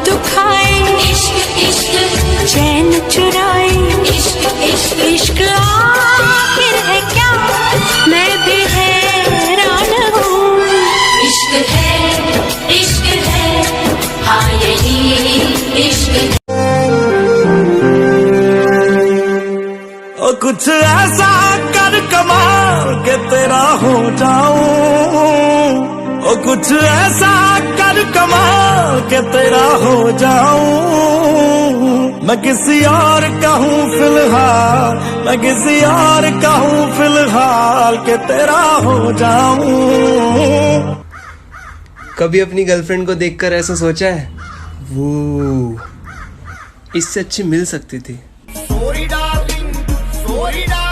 दुखाए, इश्क इश्क चैन चुराए, इश्क इश्क इश्क आखिर है क्या, मैं भी हैरान हूँ। इश्क है हाँ यही इश्क। ओ कुछ ऐसा कर कमाल के तेरा हो जाऊं, ओ कुछ ऐसा कर कमाल के तेरा हो जाऊं। मैं किसी और का हूँ फिलहाल, मैं किसी और का हूँ फिलहाल के तेरा हो जाऊं। कभी अपनी गर्लफ्रेंड को देखकर ऐसा सोचा है, वो इससे अच्छी मिल सकती थी। Sorry darling, sorry darling.